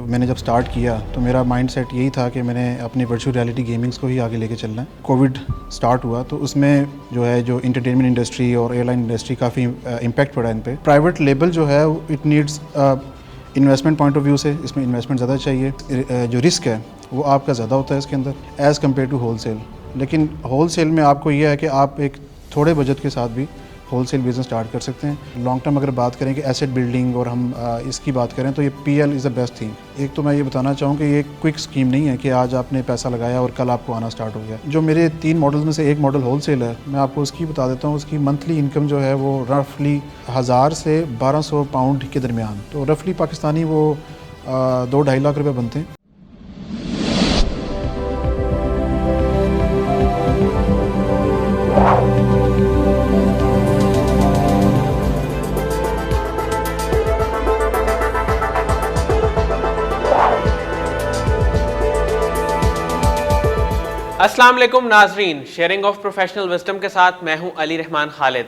मैंने जब स्टार्ट किया तो मेरा माइंडसेट यही था कि मैंने अपनी वर्चुअल रियलिटी गेमिंग्स को ही आगे लेके चलना है। कोविड स्टार्ट हुआ तो उसमें जो इंटरटेनमेंट इंडस्ट्री और एयरलाइन इंडस्ट्री काफ़ी इम्पैक्ट पड़ा इन पे। प्राइवेट लेबल जो है it needs investment point of view से इसमें इन्वेस्टमेंट ज़्यादा चाहिए। जो रिस्क है वो आपका ज़्यादा होता है इसके अंदर एज़ कम्पेयर टू होलसेल। लेकिन होलसेल में आपको ये है कि आप एक थोड़े बजट के साथ भी होलसेल बिज़नेस स्टार्ट कर सकते हैं। लॉन्ग टर्म अगर बात करें कि एसेट बिल्डिंग और हम इसकी बात करें तो ये PL is the best thing. एक तो मैं ये बताना चाहूँ कि ये क्विक स्कीम नहीं है कि आज आपने पैसा लगाया और कल आपको आना स्टार्ट हो गया। जो मेरे 3 मॉडल्स में से एक मॉडल होलसेल है, मैं आपको उसकी बता देता हूँ। उसकी मंथली इनकम जो है वो रफली 1000 से 1200 पाउंड के दरमियान, तो रफली पाकिस्तानी वो 2-2.5 लाख रुपये बनते हैं। अस्सलाम वालेकुम नाजरीन, शेयरिंग ऑफ प्रोफेशनल विजडम के साथ मैं हूं अली रहमान खालिद।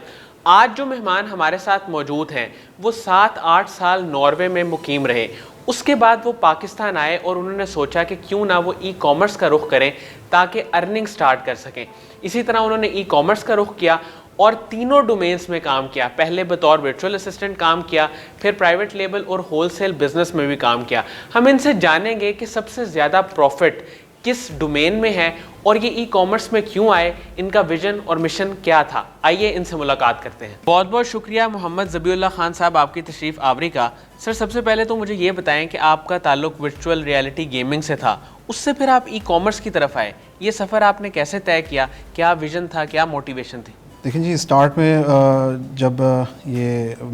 आज जो मेहमान हमारे साथ मौजूद हैं वो 7-8 साल नॉर्वे में मुकीम रहे। उसके बाद वो पाकिस्तान आए और उन्होंने सोचा कि क्यों ना वो ई-कॉमर्स का रुख करें ताकि अर्निंग स्टार्ट कर सकें। इसी तरह उन्होंने ई-कॉमर्स का रुख किया और तीनों डोमेन्स में काम किया। पहले बतौर वर्चुअल असिस्टेंट काम किया, फिर प्राइवेट लेबल और होलसेल बिजनेस में भी काम किया। हम इनसे जानेंगे कि सबसे ज़्यादा प्रॉफिट किस डोमेन में है और ये ई-कॉमर्स में क्यों आए, इनका विजन और मिशन क्या था। आइए इनसे मुलाकात करते हैं। बहुत बहुत शुक्रिया मोहम्मद ज़बीउल्लाह खान साहब आपकी तशरीफ़ आवरी का। सर, सबसे पहले तो मुझे ये बताएं कि आपका ताल्लुक वर्चुअल रियलिटी गेमिंग से था, उससे फिर आप ई-कॉमर्स की तरफ आए। ये सफ़र आपने कैसे तय किया, क्या विजन था, क्या मोटिवेशन थी? देखिए जी, स्टार्ट में जब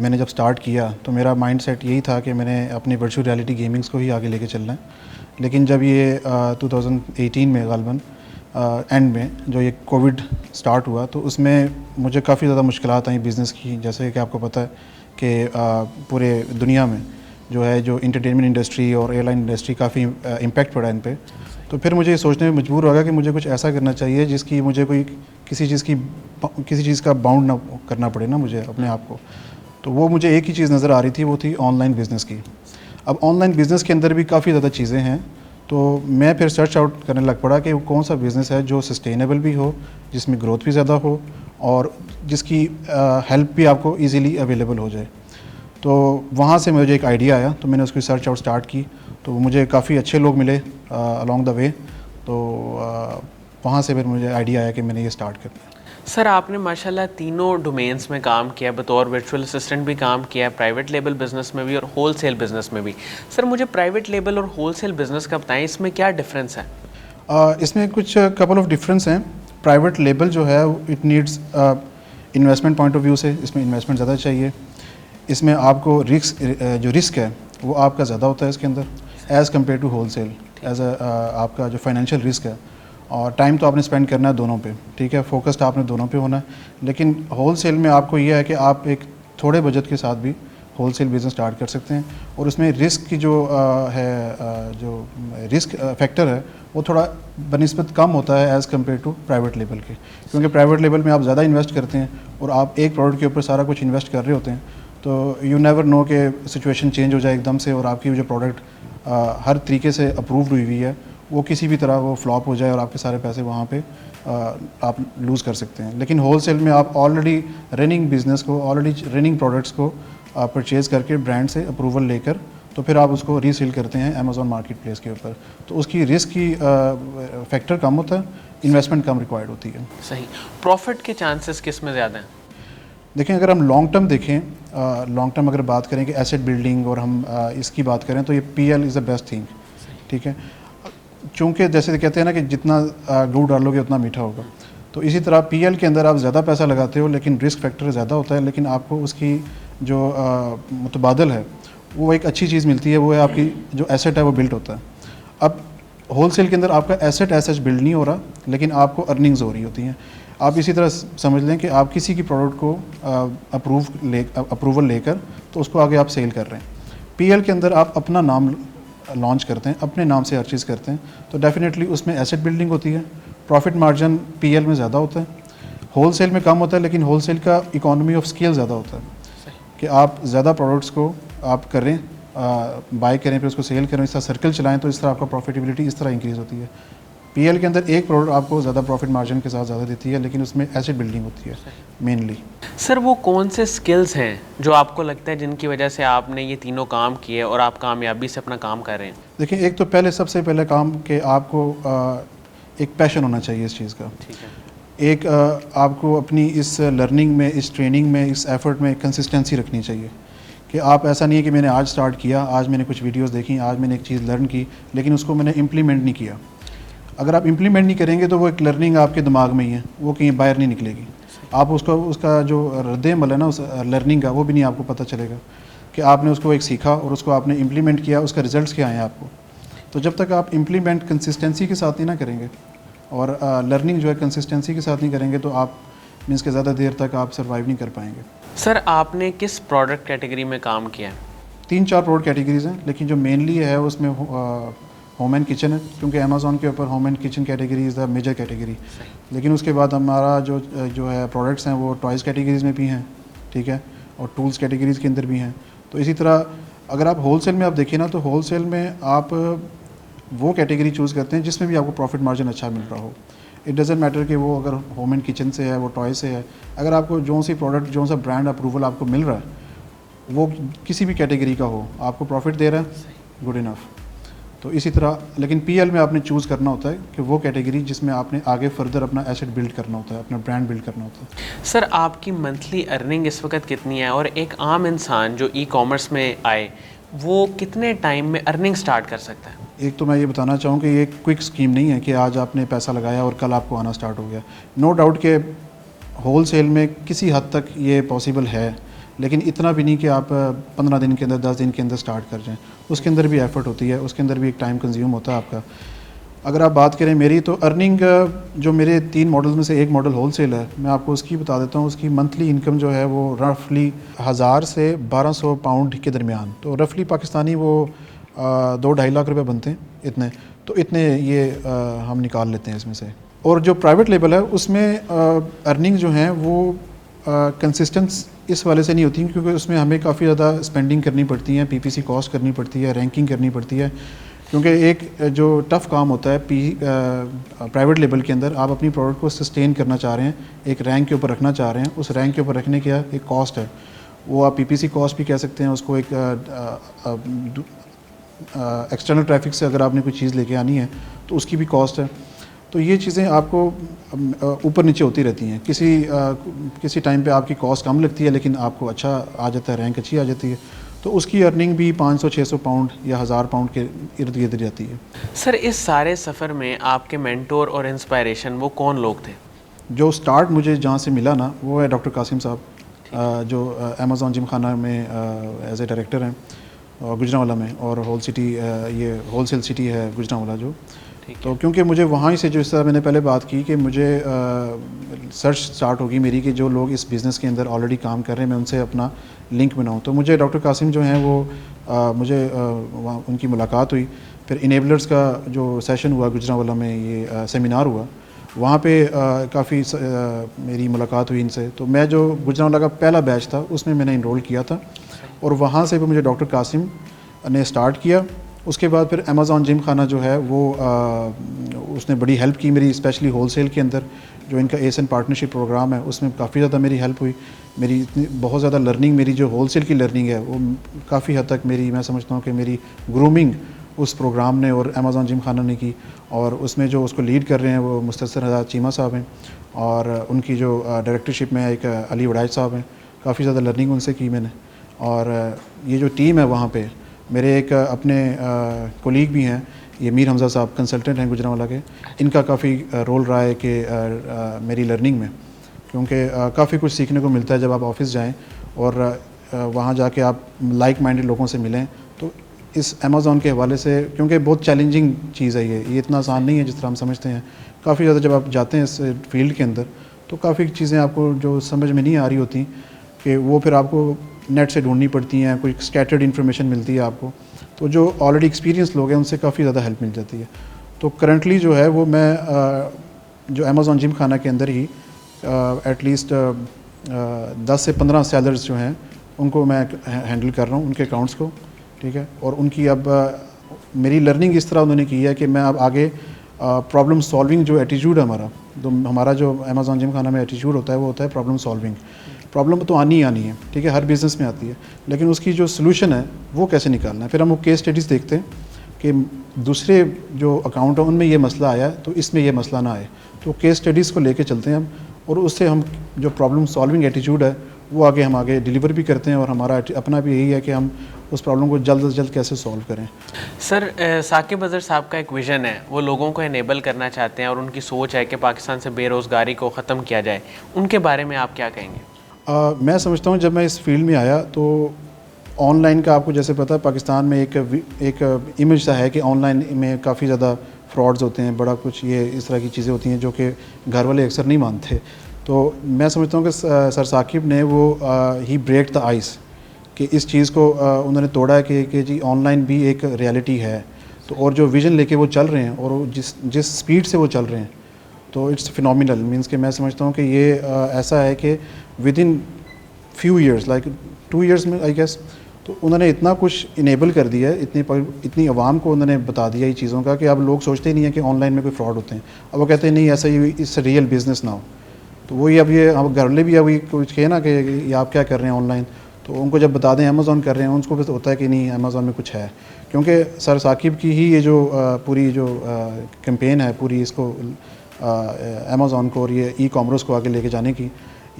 मैंने स्टार्ट किया तो मेरा माइंडसेट यही था कि मैंने अपनी वर्चुअल रियलिटी गेमिंग्स को ही आगे लेके चलना है। लेकिन जब ये 2018 में ग़ालिबन एंड में जो ये कोविड स्टार्ट हुआ तो उसमें मुझे काफ़ी ज़्यादा मुश्किलात आई बिज़नेस की। जैसे कि आपको पता है कि पूरे दुनिया में जो इंटरटेनमेंट इंडस्ट्री और एयरलाइन इंडस्ट्री काफ़ी इम्पैक्ट पड़ा इन पे। तो फिर मुझे ये सोचने में मजबूर हो गया कि मुझे कुछ ऐसा करना चाहिए जिसकी मुझे कोई किसी चीज़ का बाउंड ना करना पड़े ना मुझे अपने आप को। तो वो मुझे एक ही चीज़ नज़र आ रही थी, वो थी ऑनलाइन बिज़नेस की। अब ऑनलाइन बिज़नेस के अंदर भी काफ़ी ज़्यादा चीज़ें हैं, तो मैं फिर सर्च आउट करने लग पड़ा कि वो कौन सा बिज़नेस है जो सस्टेनेबल भी हो, जिसमें ग्रोथ भी ज़्यादा हो और जिसकी हेल्प भी आपको इजीली अवेलेबल हो जाए। तो वहाँ से मुझे एक आइडिया आया, तो मैंने उसकी सर्च आउट स्टार्ट की। तो मुझे काफ़ी अच्छे लोग मिले अलॉन्ग द वे, तो वहाँ से फिर मुझे आइडिया आया कि मैंने ये स्टार्ट करना है। सर, आपने माशाल्लाह तीनों डोमेन्स में काम किया, बतौर वर्चुअल असिस्टेंट भी काम किया, प्राइवेट लेबल बिज़नेस में भी और होलसेल बिज़नेस में भी। सर, मुझे प्राइवेट लेबल और होलसेल बिज़नेस का बताएं, इसमें क्या डिफरेंस है? इसमें कुछ कपल ऑफ डिफरेंस हैं। प्राइवेट लेबल जो है it needs investment point of view से इसमें इन्वेस्टमेंट ज़्यादा चाहिए। इसमें आपको रिस्क है वो आपका ज़्यादा होता है इसके अंदर एज़ कम्पेयर टू होलसेल। आपका जो फाइनेंशियल रिस्क है और टाइम तो आपने स्पेंड करना है दोनों पे, ठीक है, फोकस्ड आपने दोनों पे होना है। लेकिन होलसेल में आपको ये है कि आप एक थोड़े बजट के साथ भी होलसेल बिज़नेस स्टार्ट कर सकते हैं और उसमें रिस्क की जो रिस्क फैक्टर है वो थोड़ा बनिस्बत कम होता है as compare to private level के। क्योंकि प्राइवेट लेवल में आप ज़्यादा इन्वेस्ट करते हैं और आप एक प्रोडक्ट के ऊपर सारा कुछ इन्वेस्ट कर रहे होते हैं, तो यू नेवर नो कि सिचुएशन चेंज हो जाए एकदम से और आपकी जो प्रोडक्ट हर तरीके से अप्रूव्ड हुई है वो किसी भी तरह वो फ्लॉप हो जाए और आपके सारे पैसे वहाँ पे आप लूज़ कर सकते हैं। लेकिन होलसेल में आप ऑलरेडी रनिंग बिज़नेस को, ऑलरेडी रनिंग प्रोडक्ट्स को परचेज़ करके ब्रांड से अप्रूवल लेकर तो फिर आप उसको रीसेल करते हैं अमेज़ॉन मार्केट प्लेस के ऊपर। तो उसकी रिस्क की फैक्टर कम होता है, इन्वेस्टमेंट कम रिक्वायर्ड होती है। सही। प्रॉफिट के चांसेस किस में ज़्यादा हैं? देखें, अगर हम लॉन्ग टर्म देखें, लॉन्ग टर्म अगर बात करें कि एसेट बिल्डिंग और हम इसकी बात करें तो ये PL is the best thing, ठीक है। चूँकि जैसे कहते हैं ना कि जितना गुड़ डालोगे उतना मीठा होगा, तो इसी तरह PL के अंदर आप ज़्यादा पैसा लगाते हो लेकिन रिस्क फैक्टर ज़्यादा होता है, लेकिन आपको उसकी जो मुतबादल है वो एक अच्छी चीज़ मिलती है, वो है आपकी जो एसेट है वो बिल्ड होता है। अब होलसेल के अंदर आपका एसेट एज सच बिल्ड नहीं हो रहा, लेकिन आपको अर्निंग्स हो रही होती हैं। आप इसी तरह समझ लें कि आप किसी की प्रोडक्ट को अप्रूवल लेकर तो उसको आगे आप सेल कर रहे हैं। PL के अंदर आप अपना नाम लॉन्च करते हैं, अपने नाम से हर चीज़ करते हैं, तो डेफिनेटली उसमें एसेट बिल्डिंग होती है, प्रॉफिट मार्जिन PL में ज़्यादा होता है, होलसेल में कम होता है। लेकिन होलसेल का इकोनॉमी ऑफ स्केल ज़्यादा होता है कि आप ज़्यादा प्रोडक्ट्स को आप करें बाय करें फिर उसको सेल करें, इस तरह सर्कल चलाएं, तो इस तरह आपका प्रॉफिटेबिलिटी इस तरह इंक्रीज़ होती है। पीएल के अंदर एक प्रोडक्ट आपको ज़्यादा प्रॉफिट मार्जिन के साथ ज़्यादा देती है, लेकिन उसमें एसेट बिल्डिंग होती है मेनली। सर वो कौन से स्किल्स हैं जो आपको लगता है जिनकी वजह से आपने ये तीनों काम किए और आप कामयाबी से अपना काम कर रहे हैं? देखिए, एक तो पहले सबसे पहले काम कि आपको एक पैशन होना चाहिए इस चीज़ का। ठीक है। एक आपको अपनी इस लर्निंग में, इस ट्रेनिंग में, इस एफर्ट में कंसिस्टेंसी रखनी चाहिए कि आप, ऐसा नहीं है कि मैंने आज स्टार्ट किया, आज मैंने कुछ वीडियोस देखी, आज मैंने एक चीज़ लर्न की, लेकिन उसको मैंने इम्प्लीमेंट नहीं किया। अगर आप इम्प्लीमेंट नहीं करेंगे तो वो एक लर्निंग आपके दिमाग में ही है, वो कहीं बाहर नहीं निकलेगी। आप उसका जो रद्द-ए-अमल है ना उस लर्निंग का, वो भी नहीं आपको पता चलेगा कि आपने उसको एक सीखा और उसको आपने इम्प्लीमेंट किया, उसका रिजल्ट्स क्या आए आपको। तो जब तक आप इम्प्लीमेंट कंसिस्टेंसी के साथ नहीं ना करेंगे और लर्निंग जो है कंसिस्टेंसी के साथ नहीं करेंगे, तो आप मीन्स के ज़्यादा देर तक आप सर्वाइव नहीं कर पाएंगे। सर आपने किस प्रोडक्ट कैटेगरी में काम किया है? 3-4 प्रोडक्ट कैटेगरीज हैं, लेकिन जो मेनली है उसमें होम एंड किचन है, क्योंकि अमेज़ॉन के ऊपर home and kitchen category is the major category. लेकिन उसके बाद हमारा जो है प्रोडक्ट्स हैं वो टॉयज़ कैटेगरीज़ में भी हैं, ठीक है, और टूल्स कैटेगरीज़ के अंदर भी हैं। तो इसी तरह अगर आप होलसेल में आप देखिए ना, तो होलसेल में आप वो कैटेगरी चूज़ करते हैं जिसमें भी आपको प्रॉफिट मार्जिन अच्छा मिल रहा हो। इट डज़न्ट मैटर कि वो अगर होम एंड किचन से है, वो टॉय से है, अगर आपको जो सी प्रोडक्ट, जो सा ब्रांड अप्रूवल आपको मिल रहा है, वो किसी भी कैटेगरी का हो, आपको प्रॉफिट दे रहा है, गुड इनफ। तो इसी तरह लेकिन पीएल में आपने चूज़ करना होता है कि वो कैटेगरी जिसमें आपने आगे फर्दर अपना एसेट बिल्ड करना होता है, अपना ब्रांड बिल्ड करना होता है। सर आपकी मंथली अर्निंग इस वक्त कितनी है और एक आम इंसान जो ई कॉमर्स में आए वो कितने टाइम में अर्निंग स्टार्ट कर सकता है? एक तो मैं ये बताना चाहूँ कि ये क्विक स्कीम नहीं है कि आज आपने पैसा लगाया और कल आपको आना स्टार्ट हो गया। नो डाउट कि होलसेल में किसी हद तक ये पॉसिबल है, लेकिन इतना भी नहीं कि आप 15 दिन के अंदर, 10 दिन के अंदर स्टार्ट कर जाएं। उसके अंदर भी एफर्ट होती है, उसके अंदर भी एक टाइम कंज्यूम होता है आपका। अगर आप बात करें मेरी, तो अर्निंग जो मेरे 3 मॉडल्स में से एक मॉडल होलसेल है, मैं आपको उसकी बता देता हूँ। उसकी मंथली इनकम जो है वो रफली 1000 से 1200 पाउंड के दरमियान, तो रफली पाकिस्तानी वो 2-2.5 लाख रुपए बनते हैं, इतने। तो इतने ये हम निकाल लेते हैं इसमें से। और जो प्राइवेट लेबल है उसमें अर्निंग जो है वो कंसिस्टेंस इस वाले से नहीं होती, क्योंकि उसमें हमें काफ़ी ज़्यादा स्पेंडिंग करनी पड़ती है, पीपीसी कॉस्ट करनी पड़ती है, रैंकिंग करनी पड़ती है। क्योंकि एक जो टफ़ काम होता है प्राइवेट लेवल के अंदर, आप अपनी प्रोडक्ट को सस्टेन करना चाह रहे हैं, एक रैंक के ऊपर रखना चाह रहे हैं, उस रैंक के ऊपर रखने की एक कॉस्ट है, वो आप पीपीसी कॉस्ट भी कह सकते हैं उसको। एक एक्सटर्नल ट्रैफिक से अगर आपने कोई चीज़ लेके आनी है तो उसकी भी कॉस्ट है। तो ये चीज़ें आपको ऊपर नीचे होती रहती हैं। किसी टाइम पे आपकी कॉस्ट कम लगती है लेकिन आपको अच्छा आ जाता है, रैंक अच्छी आ जाती है, तो उसकी अर्निंग भी 500-600 पाउंड या 1000 पाउंड के इर्द गिर्द जाती है। सर इस सारे सफ़र में आपके मेंटोर और इंस्पायरेशन वो कौन लोग थे? जो स्टार्ट मुझे जहाँ से मिला ना, वो है डॉक्टर कासिम साहब, जो अमेज़ॉन जिम खाना में एज ए डायरेक्टर हैं गुजरांवाला में, और ये होलसेल सिटी है गुजरांवाला जो। तो क्योंकि मुझे वहाँ से, जो इस तरह मैंने पहले बात की कि मुझे सर्च स्टार्ट होगी मेरी कि जो लोग इस बिज़नेस के अंदर ऑलरेडी काम कर रहे हैं, मैं उनसे अपना लिंक बनाऊँ। तो मुझे डॉक्टर कासिम जो हैं वो मुझे वहाँ उनकी मुलाकात हुई। फिर इनेबलर्स का जो सेशन हुआ गुजरांवाला में, ये सेमिनार हुआ, वहाँ पे काफ़ी मेरी मुलाकात हुई इनसे। तो मैं जो गुजरांवाला का पहला बैच था उसमें मैंने इनरोल किया था, और वहाँ से भी मुझे डॉक्टर कासिम ने स्टार्ट किया। उसके बाद फिर अमेज़ॉन जिम खाना जो है वो उसने बड़ी हेल्प की मेरी, स्पेशली होलसेल के अंदर जो इनका एसन पार्टनरशिप प्रोग्राम है उसमें काफ़ी ज़्यादा मेरी हेल्प हुई। मेरी इतनी बहुत ज़्यादा लर्निंग, मेरी जो होलसेल की लर्निंग है वो काफ़ी हद तक मेरी, मैं समझता हूँ कि मेरी ग्रूमिंग उस प्रोग्राम ने और अमेज़ॉन जिम खाना ने की। और उसमें जो उसको लीड कर रहे हैं वो मुस्तसर हज़ार चीमा साहब हैं, और उनकी जो डायरेक्टरशिप में एक अली वड़ाइज साहब हैं। काफ़ी ज़्यादा लर्निंग उनसे की मैंने। और ये जो टीम है वहाँ पे, मेरे एक अपने कोलीग भी हैं, ये मीर हमज़ा साहब कंसल्टेंट हैं गुजरांवाला के। इनका काफ़ी रोल रहा है कि मेरी लर्निंग में, क्योंकि काफ़ी कुछ सीखने को मिलता है जब आप ऑफिस जाएं और वहाँ जाके आप लाइक माइंडेड लोगों से मिलें। तो इस अमेज़ॉन के हवाले से, क्योंकि बहुत चैलेंजिंग चीज़ है ये इतना आसान नहीं है जिस तरह हम समझते हैं। काफ़ी ज़्यादा जब आप जाते हैं इस फील्ड के अंदर तो काफ़ी चीज़ें आपको जो समझ में नहीं आ रही होती कि वो फिर आपको नेट से ढूंढनी पड़ती हैं, कोई स्कैटर्ड इन्फॉर्मेशन मिलती है आपको। तो जो ऑलरेडी एक्सपीरियंस लोग हैं उनसे काफ़ी ज़्यादा हेल्प मिल जाती है। तो करंटली जो है वो मैं जो अमेज़ॉन जिम खाना के अंदर ही एटलीस्ट 10 से 15 सेलर्स जो हैं उनको मैं हैंडल कर रहा हूँ, उनके अकाउंट्स को, ठीक है। और उनकी अब मेरी लर्निंग इस तरह उन्होंने की है कि मैं अब आगे प्रॉब्लम सॉल्विंग जो एटीट्यूड है हमारा, तो हमारा जो अमेज़ॉन जिम खाना में एटीट्यूड होता है वो होता है प्रॉब्लम सॉल्विंग। प्रॉब्लम तो आनी ही आनी है, ठीक है, हर बिज़नेस में आती है, लेकिन उसकी जो सोल्यूशन है वो कैसे निकालना है। फिर हम वो केस स्टडीज़ देखते हैं कि दूसरे जो अकाउंट है उनमें ये मसला आया है तो इसमें ये मसला ना आए, तो केस स्टडीज़ को लेके चलते हैं हम, और उससे हम जो प्रॉब्लम सॉल्विंग एटीट्यूड है वो हम आगे डिलीवर भी करते हैं, और हमारा अपना भी यही है कि हम उस प्रॉब्लम को जल्द से जल्द कैसे सॉल्व करें। सर, साकिब अज़हर साहब का एक विज़न है, वो लोगों को इनेबल करना चाहते हैं और उनकी सोच है कि पाकिस्तान से बेरोज़गारी को ख़त्म किया जाए, उनके बारे में आप क्या कहेंगे? मैं समझता हूँ जब मैं इस फील्ड में आया तो ऑनलाइन का आपको जैसे पता है पाकिस्तान में एक इमेज सा है कि ऑनलाइन में काफ़ी ज़्यादा फ्रॉड्स होते हैं, बड़ा कुछ ये इस तरह की चीज़ें होती हैं जो कि घर वाले अक्सर नहीं मानते। तो मैं समझता हूँ कि सर साकिब ने वो ही ब्रेक द आइस कि इस चीज़ को उन्होंने तोड़ा है कि जी ऑनलाइन भी एक रियलिटी है। तो और जो विज़न लेके वो चल रहे हैं और वो जिस स्पीड से वो चल रहे हैं, तो इट्स फिनोमिनल। मींस कि मैं समझता हूँ कि ये ऐसा है कि with in few years, like 2 years में आई गेस, तो उन्होंने इतना कुछ इनेबल कर दिया है, इतनी आवाम को उन्होंने बता दिया ये चीज़ों का कि अब लोग सोचते ही नहीं है कि ऑनलाइन में कोई फ्रॉड होते हैं। अब वो कहते हैं नहीं ऐसा ही, इट्स रियल बिजनेस ना हो। तो वही अब ये अब घर वाले भी अभी कुछ कहे ना कि ये आप क्या कर रहे हैं ऑनलाइन, तो उनको जब बता दें अमेज़ॉन कर रहे हैं, उनको भी होता है कि नहीं अमेज़ॉन में कुछ है। क्योंकि सर साकिब की ही ये जो पूरी जो कैंपेन है पूरी इसको अमेज़ॉन को और ये ई-कॉमर्स को आगे लेके जाने की,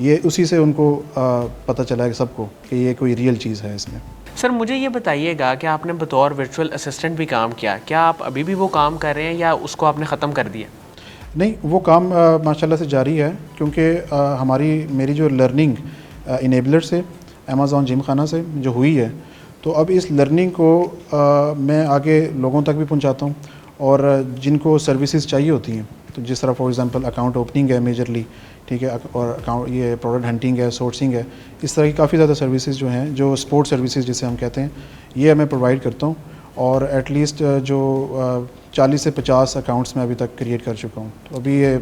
ये उसी से उनको पता चला है सबको कि ये कोई रियल चीज़ है इसमें। सर, मुझे ये बताइएगा कि आपने बतौर वर्चुअल असिस्टेंट भी काम किया, क्या आप अभी भी वो काम कर रहे हैं या उसको आपने ख़त्म कर दिया? नहीं, वो काम माशाल्लाह से जारी है, क्योंकि मेरी जो लर्निंग इनेबलर से अमेज़ॉन जिम खाना से जो हुई है, तो अब इस लर्निंग को मैं आगे लोगों तक भी पहुंचाता हूं, और जिनको सर्विसेज चाहिए होती हैं, तो जिस तरह फॉर एग्जांपल अकाउंट ओपनिंग है मेजरली, ठीक है, और अकाउंट ये प्रोडक्ट हंटिंग है, सोर्सिंग है, इस तरह की काफ़ी ज़्यादा सर्विसेज जो हैं, जो स्पोर्ट सर्विसेज जिसे हम कहते हैं, ये मैं प्रोवाइड करता हूँ। और एटलीस्ट जो 40 से 50 अकाउंट्स में अभी तक क्रिएट कर चुका हूँ, तो अभी ये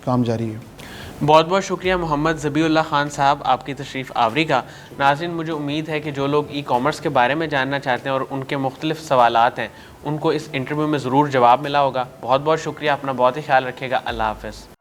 काम जारी है। बहुत बहुत शुक्रिया मोहम्मद ज़बीउल्लाह खान साहब, आपकी तशरीफ़ आवरी का। नाज़रीन, मुझे उम्मीद है कि जो लोग ई कॉमर्स के बारे में जानना चाहते हैं और उनके मुख्तलिफ़ सवालात हैं, उनको इस इंटरव्यू में ज़रूर जवाब मिला होगा। बहुत बहुत शुक्रिया, अपना बहुत ही ख्याल रखिएगा। अल्लाह हाफ़िज़।